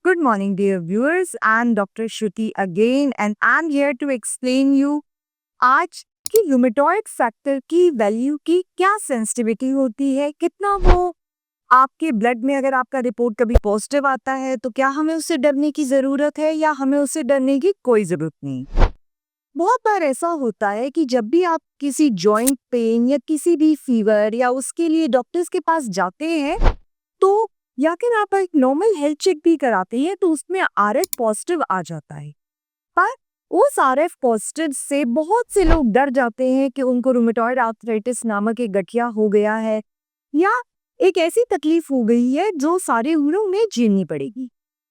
Good morning, dear viewers. I'm Dr. Shruti again, and I'm here to explain you आज की rheumatoid factor की value की क्या sensitivity होती है, कितना वो आपके ब्लड में अगर आपका रिपोर्ट कभी पॉजिटिव आता है तो क्या हमें उससे डरने की ज़रूरत है या हमें उससे डरने की कोई ज़रूरत नहीं। बहुत बार ऐसा होता है कि जब भी आप किसी जॉइंट पेन या किसी भी फीवर या उसके लिए डॉक्टर्स के पास जाते हैं तो या फिर आप एक नॉर्मल हेल्थ चेक भी कराते हैं तो उसमें आरएफ पॉजिटिव आ जाता है। पर उस आरएफ पॉजिटिव से बहुत से लोग डर जाते हैं कि उनको रूमेटॉइड आर्थराइटिस नामक एक गठिया हो गया है या एक ऐसी तकलीफ हो गई है जो सारे उम्र उन्हें झेलनी पड़ेगी।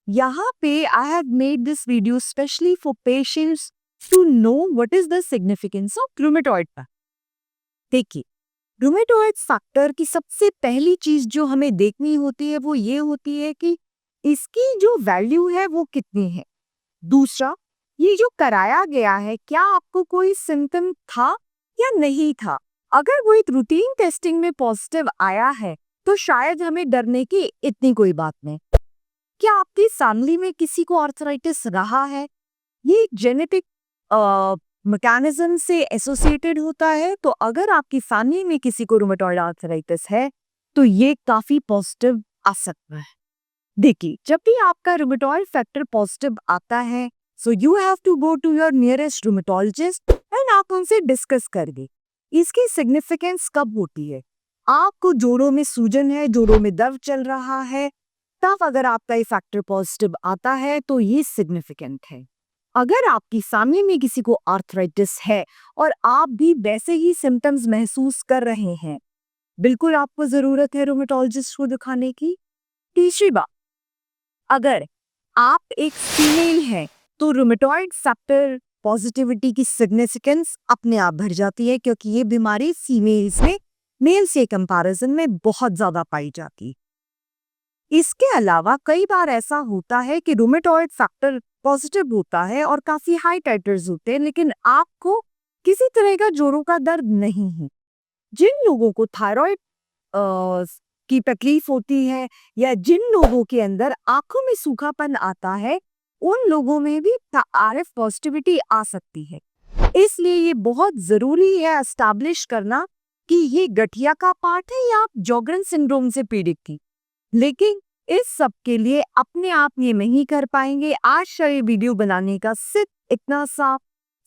यहाँ पे I have made this video specially for patients to know what is the significance of rheumatoid. देखिए, रूमेटॉइड फैक्टर की सबसे पहली चीज जो हमें देखनी होती है वो ये होती है कि इसकी जो वैल्यू है वो कितनी है। दूसरा, ये जो कराया गया है क्या आपको कोई सिम्टम था या नहीं था। अगर वो एक रूटीन टेस्टिंग में पॉजिटिव आया है तो शायद हमें डरने की इतनी कोई बात नहीं। क्या आपकी फैमिली में किसी को आर्थराइटिस रहा है, ये जेनेटिक मैकेनिज्म से एसोसिएटेड होता है, तो अगर आपकी फैमिली में किसी को रूमेटॉइड आर्थराइटिस है तो ये काफी पॉजिटिव आ सकता है। देखिए, जब भी आपका रूमेटॉइड फैक्टर पॉजिटिव आता है so you have to go to your nearest rheumatologist and आप उनसे डिस्कस करिए इसकी सिग्निफिकेंस कब होती है। आपको जोड़ों में सूजन है, जोड़ों में दर्द चल रहा है, तब अगर आपका ये फैक्टर पॉजिटिव आता है तो ये सिग्निफिकेंट है। अगर आपकी फैमिली में किसी को आर्थराइटिस है और आप भी वैसे ही सिम्टम्स महसूस कर रहे हैं, बिल्कुल आपको जरूरत है रूमेटोलॉजिस्ट को दिखाने की। तीसरी बात, अगर आप एक फीमेल हैं तो रूमेटॉइड फैक्टर पॉजिटिविटी की सिग्निफिकेंस अपने आप बढ़ जाती है क्योंकि ये बीमारी फीमेल्स में मेल से कंपैरिजन में बहुत ज्यादा पाई जाती है। इसके अलावा कई बार ऐसा होता है कि रूमेटॉइड फैक्टर पॉजिटिव होता है और काफी हाई टाइटर्स होते हैं लेकिन आपको किसी तरह का जोड़ों का दर्द नहीं है। जिन लोगों को थायराइड की तकलीफ होती है या जिन लोगों के अंदर आंखों में सूखापन आता है, उन लोगों में भी आरएफ पॉजिटिविटी आ सकती है। इसलिए ये बहुत जरूरी है एस्टैब्लिश करना कि ये गठिया का पार्ट है या आप जॉगरन सिंड्रोम से पीड़ित थी। लेकिन इस सब के लिए अपने आप ये नहीं कर पाएंगे। आज का ये वीडियो बनाने का सिर्फ इतना सा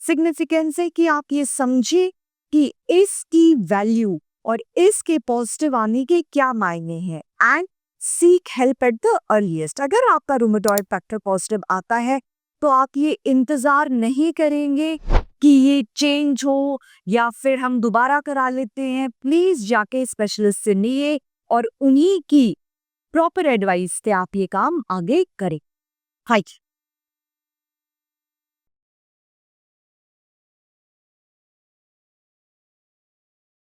सिग्निफिकेंस है कि आप ये समझिए कि इसकी वैल्यू और इसके पॉजिटिव आने के क्या मायने हैं and seek help at the earliest. अगर आपका रूमेटॉइड फैक्टर पॉजिटिव आता है तो आप ये इंतजार नहीं करेंगे कि ये चेंज हो या फिर हम दोबारा करा लेते हैं। प्लीज जाके स्पेशलिस्ट से लिए और उन्हीं की प्रॉपर एडवाइस से आप ये काम आगे करें। हाय।